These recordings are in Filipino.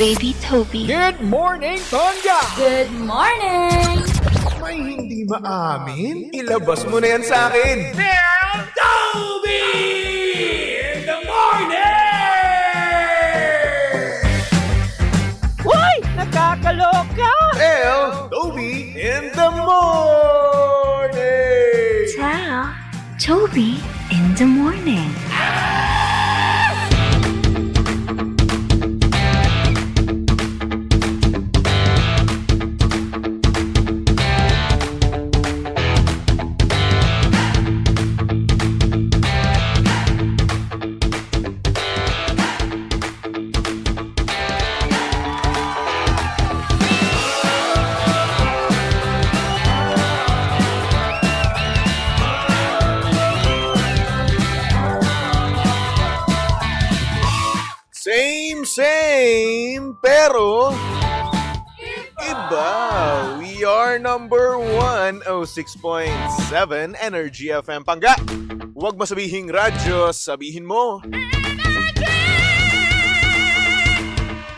Baby Toby. Good morning, Tonga! Good morning! May hindi maamin? Ilabas mo na yan sa akin! Toby! In the morning! Hoy! Nakakaloka! Toby in the morning! Ciao. Toby in the morning. Same, pero iba. We are number 106.7 Energy FM Pangga. Huwag mo sabihing radyo, sabihin mo.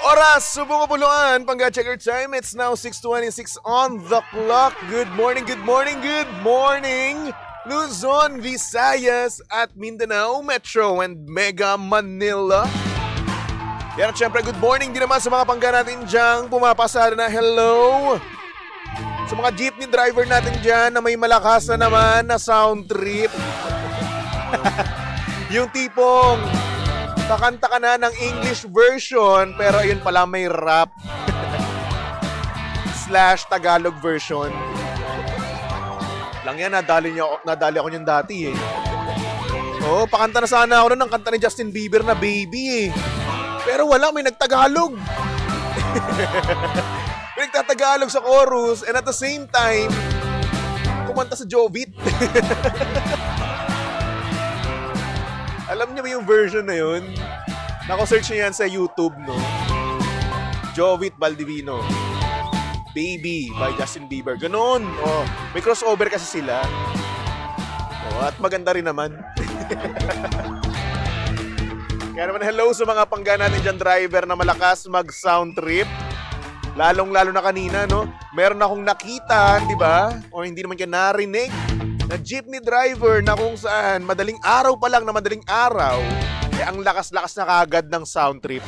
Oras, subong kapuluan. Pangga, check your time. It's now 6:26 on the clock. Good morning, good morning, good morning. Luzon, Visayas at Mindanao, Metro and Mega Manila. Yan at syempre, good morning din naman sa mga pangga natin dyan. Pumapasada na hello. Sa mga jeepney driver natin dyan na may malakas na naman na sound trip. Yung tipong kakanta ka na ng English version pero ayun pala may rap. / Tagalog version. Lang yan, nadali ako niyan dati eh. Oo, pakanta na sana ako ng kanta ni Justin Bieber na Baby eh. Pero wala, may nagtagalog. May nagtatagalog sa chorus and at the same time, kumanta sa Jovit. Alam niyo ba yung version na yun? Nako-search niyo yan sa YouTube, no? Jovit Baldivino. Baby by Justin Bieber. Ganon. Oh, may crossover kasi sila. Oh, at maganda rin naman. Kaya naman hello sa mga pangga natin dyan driver na malakas mag-sound trip. Lalong-lalo na kanina, no? Meron akong nakita, di ba? O hindi naman kaya narinig na jeepney driver na kung saan madaling araw pa lang na madaling araw, eh ang lakas-lakas na kagad ng sound trip.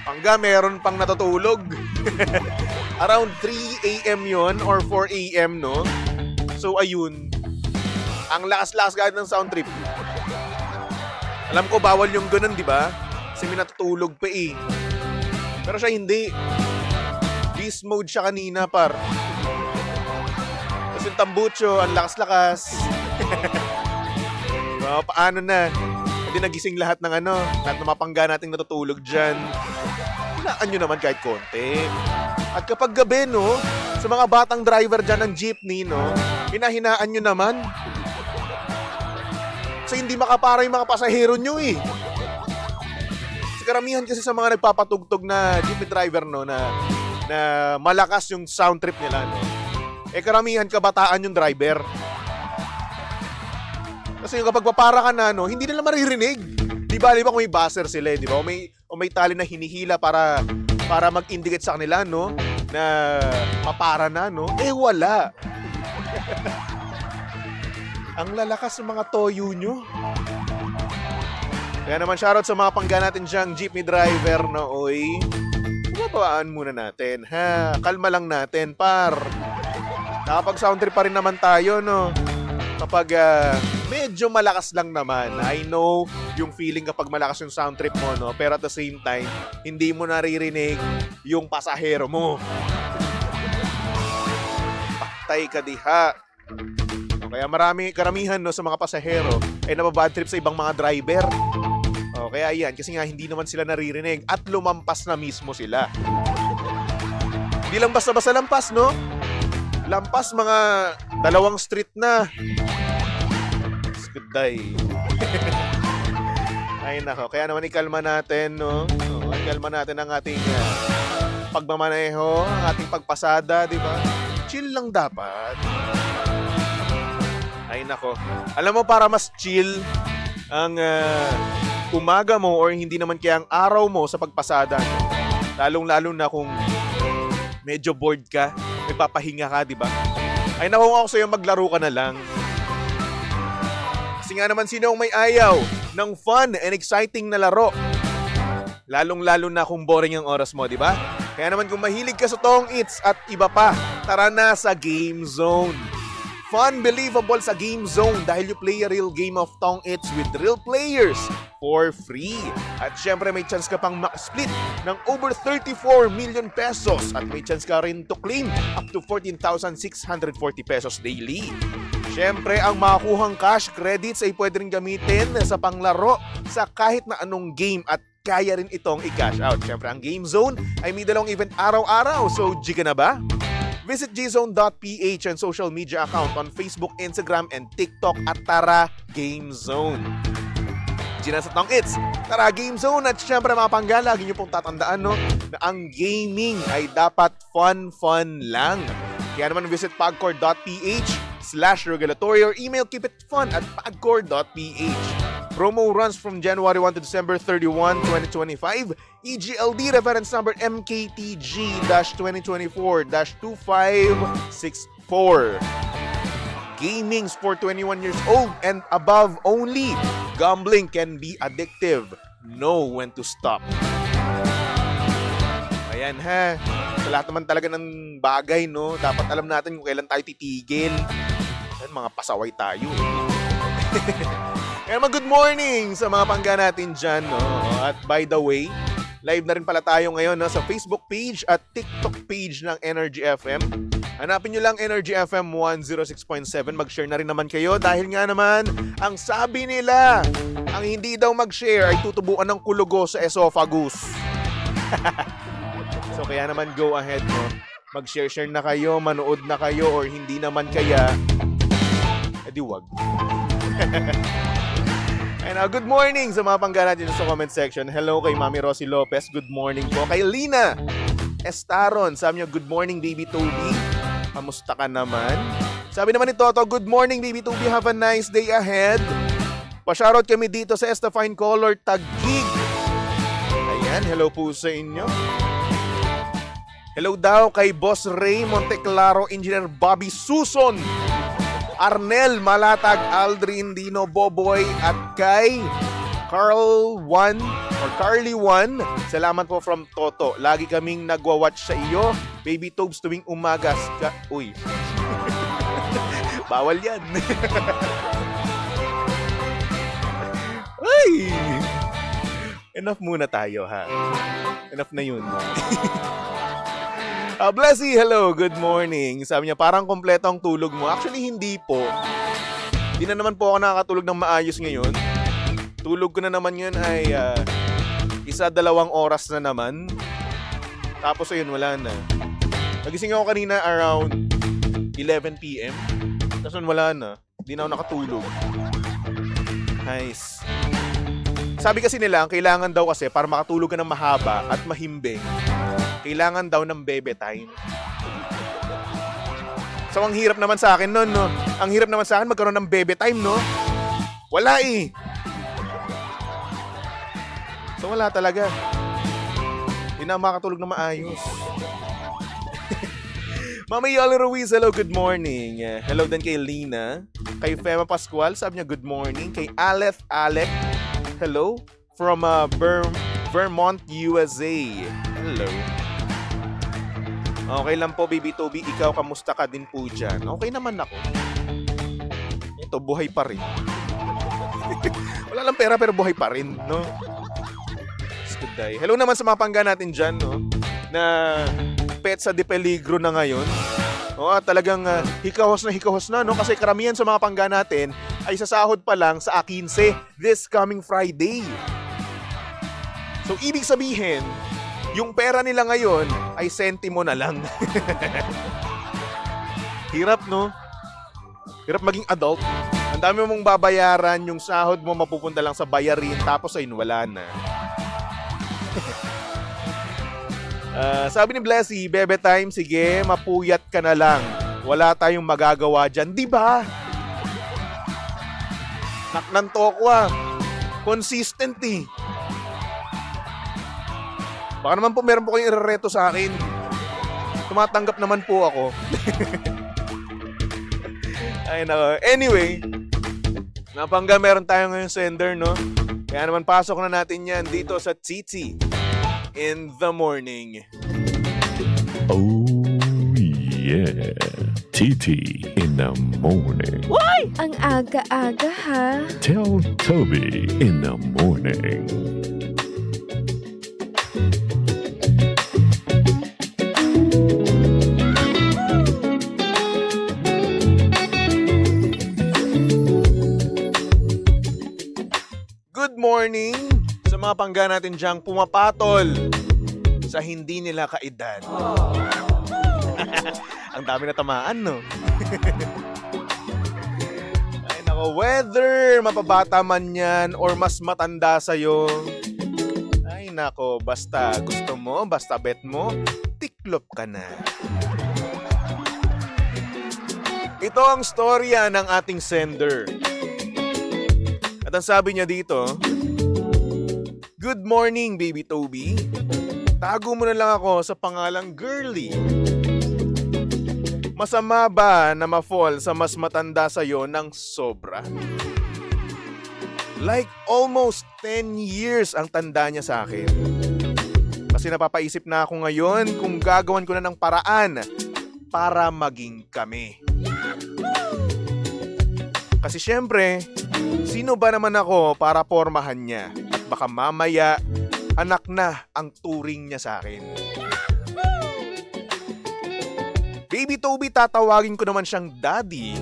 Pangga, meron pang natutulog. Around 3 a.m. yon or 4 a.m., no? So, ayun. Ang lakas-lakas kagad ng sound trip. Alam ko, bawal yung ganun, di ba? Kasi may natutulog pa eh. Pero siya hindi. Beast mode siya kanina, par. Tapos yung tambucho, ang lakas-lakas. So, paano na? Hindi nagising lahat ng lahat ng mapangga nating natutulog dyan. Hinaan nyo naman kahit konti. At kapag gabi, no, sa mga batang driver dyan ng jeepney, no, hinahinaan nyo naman. Kasi hindi makapara yung mga pasahero nyo eh. Kasi karamihan kasi sa mga nagpapatugtog na jeepney driver, no, na malakas yung sound trip nila, no. Eh karamihan kabataan yung driver. Kasi yung kapag papara ka na, no, hindi nila maririnig. Di ba kung may buzzer sila, di ba? O may tali na hinihila para mag-indicate sa kanila, no, na papara na, no. Eh wala. Ang lalakas ng mga toyo nyo. Kaya naman shoutout sa mga pangga natin dyang jeepney driver na oy. Pumabawaan muna natin, ha? Kalma lang natin, par. Nakapag sound trip pa rin naman tayo, no? Kapag medyo malakas lang naman. I know yung feeling kapag malakas yung sound trip mo, no? Pero at the same time, hindi mo naririnig yung pasahero mo. Paktay ka diha. Kaya karamihan, no, sa mga pasahero ay nababad trip sa ibang mga driver. O, kaya yan, kasi nga hindi naman sila naririnig at lumampas na mismo sila. Hindi lang basta-basta lampas, no? Lampas mga 2 street na. Good day. Ay nako, kaya naman ikalma natin, no? Ikalma natin ang ating pagmamaneho, ang ating pagpasada, di ba? Chill lang dapat. Ay nako. Alam mo, para mas chill ang umaga mo or hindi naman kaya ang araw mo sa pagpasada. Lalong-lalo na kung medyo bored ka, may papahinga ka, di ba? Ay naku ako sa'yo, maglaro ka na lang. Kasi nga naman sino ang may ayaw ng fun and exciting na laro? Lalong-lalo na kung boring ang oras mo, di ba? Kaya naman kung mahilig ka sa Tong Its at iba pa, tara na sa Game Zone. Fun, believable sa Game Zone dahil you play a real game of Tong Its with real players for free. At syempre may chance ka pang split ng over 34 million pesos at may chance ka rin to claim up to 14,640 pesos daily. Syempre, ang makuhang cash credits ay pwede rin gamitin sa panglaro sa kahit na anong game at kaya rin itong i-cash out. Syempre, ang Game Zone ay may dalawang event araw-araw. So, G ka na ba? Visit gzone.ph and social media account on Facebook, Instagram, and TikTok at Tara Game Zone. G na sa Tong Its, Tara Game Zone. At syempre mga pangga, lagi nyo pong tatandaan na ang gaming ay dapat fun lang. Kaya naman visit pagcore.ph/regulatory or email keepitfun@pagcore.ph. Promo runs from January 1 to December 31, 2025. EGLD reference number MKTG-2024-2564. Gaming for 21 years old and above only. Gambling can be addictive. Know when to stop. Ayan ha. Sa lahat naman talaga ng bagay, no? Dapat alam natin kung kailan tayo titigil. Ayan, mga pasaway tayo. Kaya good morning sa mga pangga natin dyan, no? At by the way, live na rin pala tayo ngayon, no? Sa Facebook page at TikTok page ng Energy FM. Hanapin nyo lang Energy FM 106.7. Mag-share na rin naman kayo dahil nga naman, ang sabi nila, ang hindi daw mag-share ay tutubuan ng kulugo sa esophagus. So kaya naman go ahead, no? Mag-share na kayo, manood na kayo, or hindi naman kaya, edi wag. And good morning sa mga pangga natin sa comment section. Hello kay Mami Rosie Lopez. Good morning po. Kay Lina Estaron. Sabi niya, good morning, Baby Toby. Kamusta ka naman? Sabi naman ni Toto, good morning, Baby Toby. Have a nice day ahead. Pa-shoutout kami dito sa Estafine Color Taguig. Ayan, hello po sa inyo. Hello daw kay Boss Ray Monteclaro, Engineer Bobby Suson, Arnel Malatag, Aldrin Dino Boboy, at kay Carly 1. Salamat po from Toto. Lagi kaming nagwa-watch sa iyo, Baby Tobes, tuwing umaga. Uy. Bawal yan. Ay! Enough muna tayo, ha? Enough na yun. Blessy, hello, good morning. Sabi niya, parang kompleto ang tulog mo. Actually, hindi po. Hindi na naman po ako nakakatulog ng maayos ngayon. Tulog ko na naman yun ay 1-2 oras na naman. Tapos ayun, wala na. Nagising ako kanina around 11 p.m. Tapos wala na. Hindi na ako nakatulog. Nice. Sabi kasi nila, ang kailangan daw kasi para makatulog ka ng mahaba at mahimbing, kailangan daw ng bebe time. So, ang hirap naman sa akin nun, no? Ang hirap naman sa akin magkaroon ng bebe time, no? Wala eh. So, wala talaga. Hindi na makakatulog na maayos. Mama Yoli Ruiz, hello, good morning. Hello din kay Lina. Kay Fema Pascual, sabi niya, good morning. Kay Alec, hello. From Vermont, USA. Hello. Okay lang po, Baby Toby. Ikaw, kamusta ka din po dyan? Okay naman ako. Ito, buhay pa rin. Wala lang pera pero buhay pa rin, no? Good day. Hello naman sa mga pangga natin dyan, no? Na pet sa de peligro na ngayon. Talagang hikahos na, no? Kasi karamihan sa mga pangga natin ay sasahod pa lang sa 15 this coming Friday. So, ibig sabihin, yung pera nila ngayon ay sentimo na lang. Hirap, no? Hirap maging adult. Ang dami mong babayaran, yung sahod mo mapupunta lang sa bayarin, tapos ayun, wala na. Sabi ni Blessy, bebe time, sige, mapuyat ka na lang. Wala tayong magagawa dyan. Di ba? Naknanto ko Consistent eh. Baka naman po meron po kayong irereto sa akin. Tumatanggap naman po ako. Ay nako. Anyway, napangga meron tayo ngayon sender, no? Kaya naman pasok na natin yan dito sa Titi in the morning. Oh yeah, TT in the morning. Ang aga-aga ha. Tell Toby in the morning. Good morning sa mga pangga natin diyang pumapatol sa hindi nila kaedad. Ang dami na tamaan, no? Ay nako, whether mapabata man yan or mas matanda sa'yo. Ay nako, basta gusto mo, basta bet mo, tiklop ka na. Ito ang storya ng ating sender. At ang sabi niya dito, "Good morning, Baby Toby. Tago mo na lang ako sa pangalang Girly. Masama ba na ma-fall sa mas matanda sa'yo ng sobra? Like almost 10 years ang tanda niya sa akin. Kasi napapaisip na ako ngayon kung gagawan ko na ng paraan para maging kami. Kasi syempre, sino ba naman ako para pormahan niya? At baka mamaya, anak na ang turing niya sa akin. Baby Toby, tatawagin ko naman siyang daddy.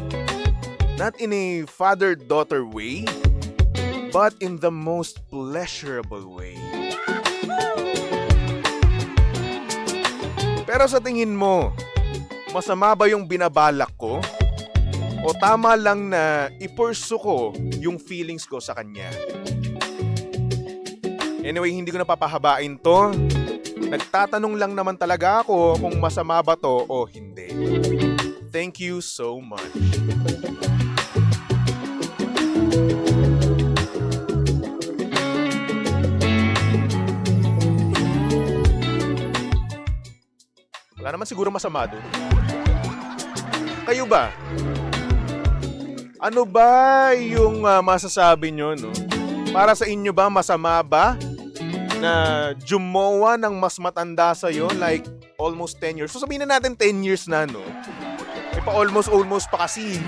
Not in a father-daughter way, but in the most pleasurable way. Pero sa tingin mo, masama ba yung binabalak ko? O tama lang na ipursu ko yung feelings ko sa kanya? Anyway, hindi ko na papahabain to. Nagtatanong lang naman talaga ako kung masama ba to o hindi. Thank you so much." Wala naman siguro masama doon. Kayo ba? Ano ba yung masasabi nyo, no? Para sa inyo ba, masama ba na jumowa ng mas matanda sa'yo, like almost 10 years? So sabihin na natin 10 years na, no? E pa almost pa kasi.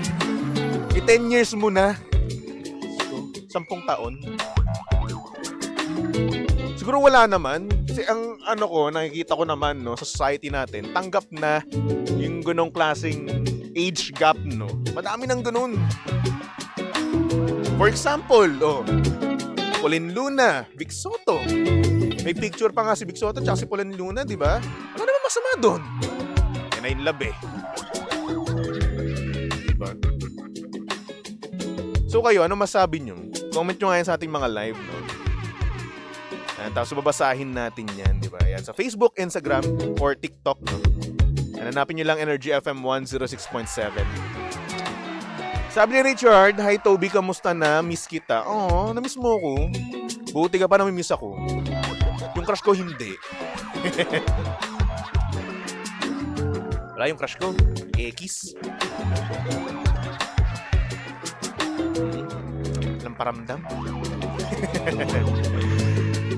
10 years mo na. So, 10 taon. Siguro wala naman. Kasi ang nakikita ko naman, no, sa society natin, tanggap na yung ganong klaseng age gap, no? Madami ng ganun. For example, Pauline Luna, Vic Soto. May picture pa nga si Vic Soto tsaka si Pauline Luna, di ba? Ano naman masama doon? Yan ay love eh. Diba? So kayo, ano masabi nyo? Comment nyo ngayon sa ating mga live, no? Tapos babasahin natin yan, di ba? Yan sa Facebook, Instagram, or TikTok, no? Hanapin nyo lang Energy FM 106.7. Sabi ni Richard, "Hi Toby, kamusta na? Miss kita." Oo, na-miss mo ko. Buti ka pa na-miss ako. Yung crush ko, hindi. Wala yung crush ko. Kiss. Walang paramdam.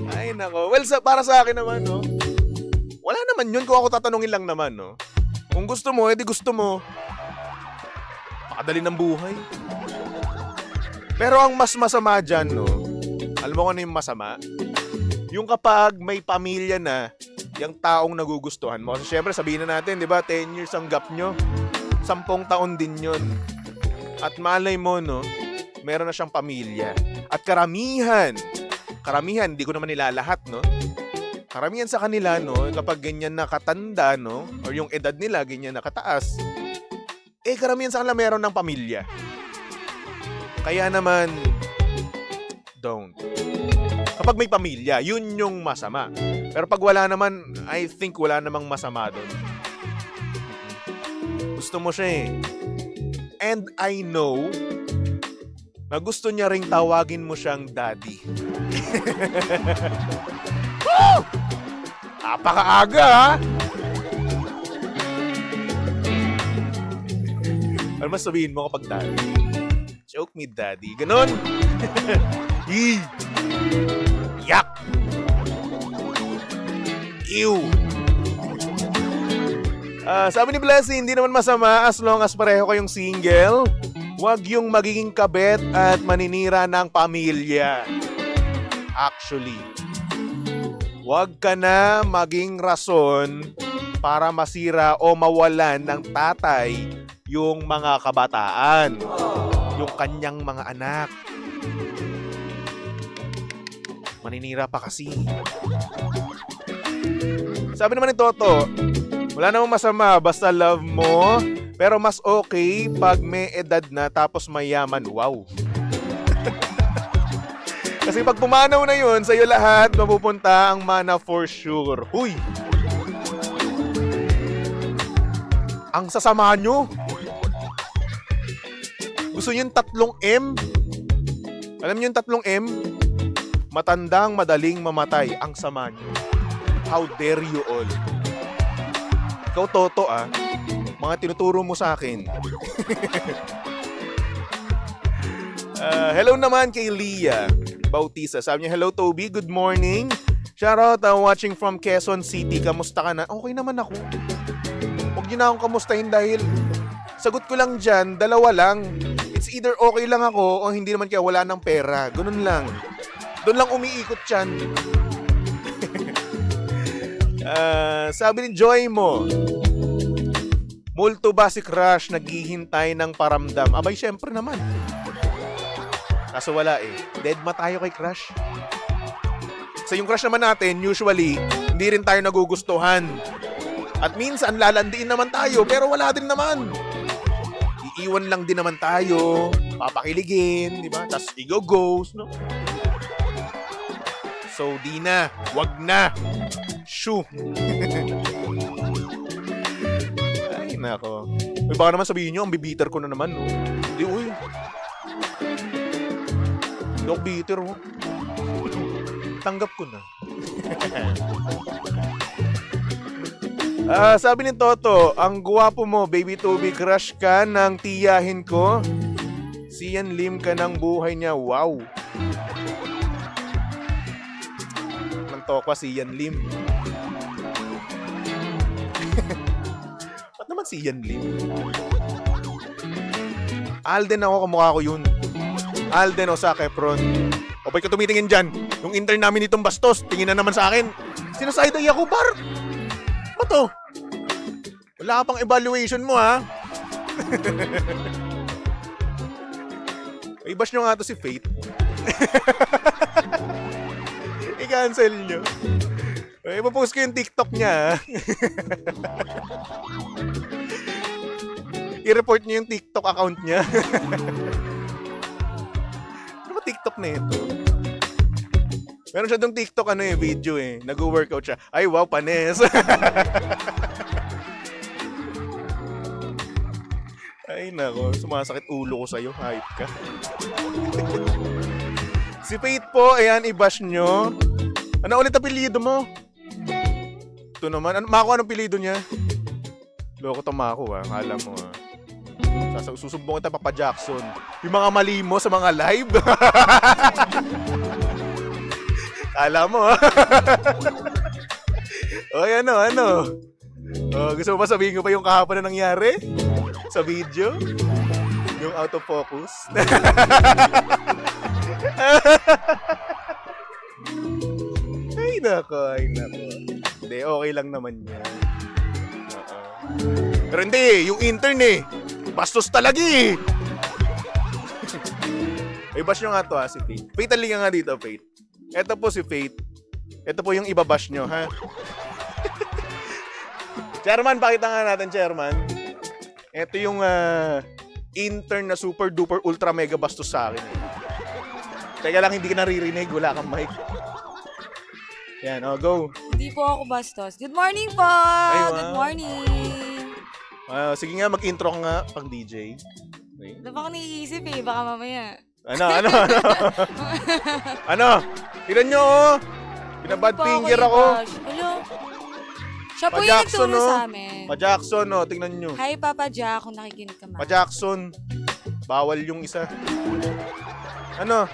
Ay nako. Well, para sa akin naman, no? Wala naman yun kung ako tatanungin lang naman, no? Kung gusto mo, edi gusto mo. Pakadali ng buhay. Pero ang mas masama dyan, no? Alam mo kung ano yung masama? Yung kapag may pamilya na, yung taong nagugustuhan mo. Kasi syempre sabihin na natin, di ba, 10 years ang gap nyo. 10 taon din yun. At malay mo, no? Meron na siyang pamilya. At karamihan, hindi ko naman nilalahat, no? Karamihan sa kanila, no, kapag ganyan na katanda, no, or yung edad nila ganyan na kataas, karamihan sa kanila meron ng pamilya. Kaya naman, don't. Kapag may pamilya, yun yung masama. Pero pag wala naman, I think wala namang masama doon. Gusto mo siya eh. And I know na gusto niya ring tawagin mo siyang daddy. Napakaaga, ha? Ano mas sabihin mo kapag daddy? Choke me, daddy. Ganon. Yak! Ew! Sabi ni Blessing, hindi naman masama as long as pareho kayong single. Huwag yung magiging kabet at maninira ng pamilya. Actually, huwag ka na maging rason para masira o mawalan ng tatay yung mga kabataan. Yung kanyang mga anak. Maninira pa kasi. Sabi naman ni Toto, wala namang masama, basta love mo. Pero mas okay pag may edad na tapos mayaman. Wow. Kasi pag pumanaw na yun, sa'yo lahat mapupunta ang mana for sure. Huy! Ang sasama nyo. Gusto nyo yung 3 M? Alam nyo yung 3 M? Matandang, madaling mamatay. Ang sama nyo. How dare you all? Ikaw, Toto, mga tinuturo mo sa akin. Hello naman kay Leah Bautista. Sabi niya, hello Toby, good morning. Shoutout, watching from Quezon City. Kamusta ka na? Okay naman ako. Huwag niyo na akong kamustahin dahil sagot ko lang dyan, 2 lang. It's either okay lang ako o hindi naman kaya wala ng pera. Ganun lang. Doon lang umiikot dyan. Sabi ni Joy mo, multo ba si crush naghihintay ng paramdam? Abay, syempre naman. Kaso wala eh. Deadma tayo kay crush. So yung crush naman natin, usually, hindi rin tayo nagugustuhan. At minsan, lalandiin naman tayo, pero wala din naman. Iiwan lang din naman tayo, papakiligin, di ba? Tapos i-go-ghost, no? So, di na. Wag na. Shoo. Ay, nako. Uy, baka naman sabihin nyo, ang bibiter ko na naman, no? Hindi, uy. Hindi ako bitter, oh. Tanggap ko na. Sabi ni Toto, ang guwapo mo, baby Toby, crush ka ng tiyahin ko. Si Yan Lim ka ng buhay niya. Wow. Nang tokwa si Yan Lim. Ba't naman si Yan Lim? Alden ako, kamukha ko yun. Alden o Zac Efron. O ba't ka tumitingin dyan? Yung intern namin itong bastos, tingin na naman sa akin. Sinaside eye ako, bar. Ano to? Wala ka pang evaluation mo, ha? I-bash nyo nga to si Faith. I-cancel nyo. Ipapost ko yung TikTok niya, ha? I-report nyo yung TikTok account niya. Ano ba TikTok na ito? Meron siya dong TikTok video eh. Nag-workout siya. Ay wow, panes. Ay nako, sumasakit ulo ko sa'yo. Hype ka. Si Faith po, ayan, i-bash nyo. Ano ulit ang pilido mo? Ito naman. Mako, anong pilido niya? Loko to Mako, Akala mo, Susumbong kita, Papa Jackson. Yung mga mali mo sa mga live. Kala mo, Oy, ano? Gusto mo ba sabihin ko pa yung kahapon na nangyari? Sa video? Yung out of focus? Ay, nako. Hindi, okay lang naman yan. Pero hindi, yung intern bastos talaga I-bash nyo nga to si Faith. Faith, halika nga dito, Faith. Ito po si Faith. Ito po yung ibabash nyo, ha? Chairman, pakita nga natin, Chairman. Ito yung intern na super duper ultra mega bastos sa akin. Teka lang, hindi ka naririnig. Wala kang mic. Yan, go. Hindi po ako bastos. Good morning po! Ay, wow. Good morning! Sige nga, mag-intro ka nga pang DJ. Okay. Wala pa ako naiisip baka mamaya. Ano? Ano? Tignan nyo, oh. Pinabad Pa finger kayo, ako. Bash. Alo. Siya po yung Pa-Jackson, nagturo no? sa amin. Pa-Jackson, oh. Tignan nyo. Hi, Papa Jack, kung nakikinig ka man. Pa-Jackson. Bawal yung isa. Ano?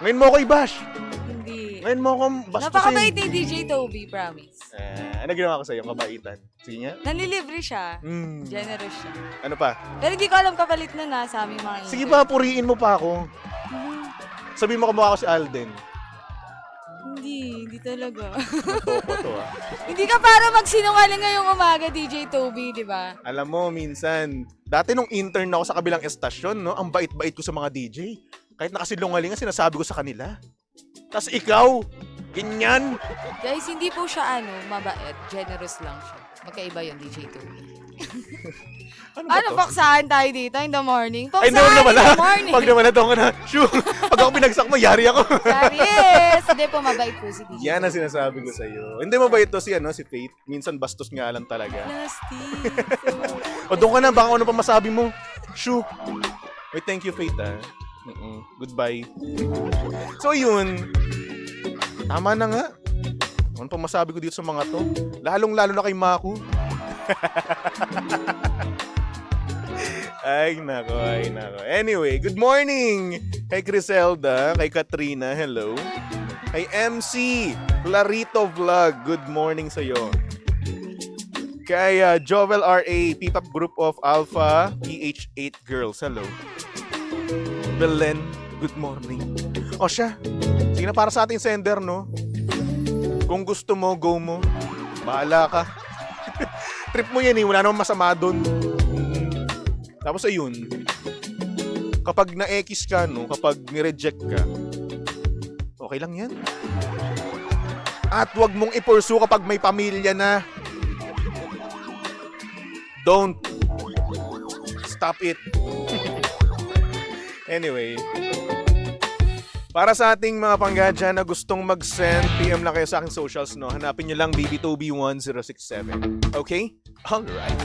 Ngayon mo ako i-bash. Hindi. Ngayon mo ako bastusin. Napakabait ni DJ Toby, promise. Ano ginawa ko sa'yo? Kabaitan. Sige nga. Nanlilibre siya. Hmm. Generous siya. Ano pa? Pero hindi ko alam kapalit na sa aming mga Sige intern. ba, puriin mo pa ako. Sabihin mo kamukha ko si Alden. Hindi talaga. Matoko to ah. Hindi ka para magsinungaling ngayong umaga, DJ Toby, di ba? Alam mo, minsan, dati nung intern ako sa kabilang estasyon, no, ang bait-bait ko sa mga DJ. Kahit nakasilungalingan, sinasabi ko sa kanila. Tapos ikaw, ganyan. Guys, hindi po siya mabait. Generous lang siya. Magkaiba yun, DJ Toby. Ano ba to? Paksahan tayo dito in the morning? Ay, Paksahan naman naman in ah. the morning. Pag naman na ka na, shoo, pag ako pinagsak mo, yari ako. Yes! Hindi po, mabait po si DJ. Yan ang sinasabi ko sa'yo. Hindi mabait to si Faith. Minsan bastos nga lang talaga. Plastic. O doon ka na, baka ano pa masabi mo. Shoo. Wait, thank you, Faith ah. Goodbye. So yun, tama na nga. Ano pa masabi ko dito sa mga to? Lalong-lalo na kay Maku. Ay, nako. Anyway, good morning kay Criselda, kay Katrina, hello. Kay MC, Clarito Vlog, good morning sa'yo. Kay Jovel RA, P-Pop Group of Alpha, PH8 Girls, hello. Belen, good morning. O siya, sige na para sa ating sender, no? Kung gusto mo, go mo. Bahala ka. Trip mo yan eh, wala namang masama doon. Tapos ayun, kapag na-X ka, no, kapag ni-reject ka, okay lang yan. At wag mong i-pursue kapag may pamilya na. Don't. Stop it. Anyway, para sa ating mga panggadya na gustong mag-send, PM lang kayo sa aking socials, no? Hanapin nyo lang BBToby1067. Okay? Alright.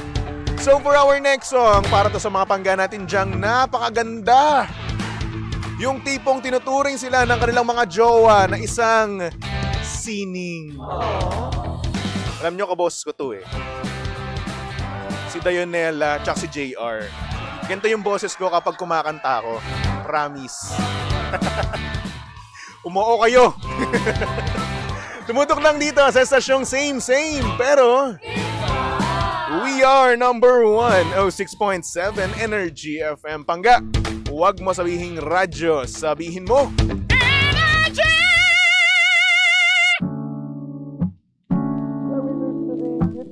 So for our next song, para to sa mga pangga natin dyang napakaganda. Yung tipong tinuturing sila ng kanilang mga jowa na isang sining. Alam nyo, kaboses ko to eh. Si Dionella, tsaka si JR. Ganito yung boses ko kapag kumakanta ako. Promise. Umuo kayo. Tumutok lang dito sa estasyong same. Pero we are number 1, 06.7 Energy FM. Pangga, huwag mo sabihin radyo, sabihin mo Energy! Good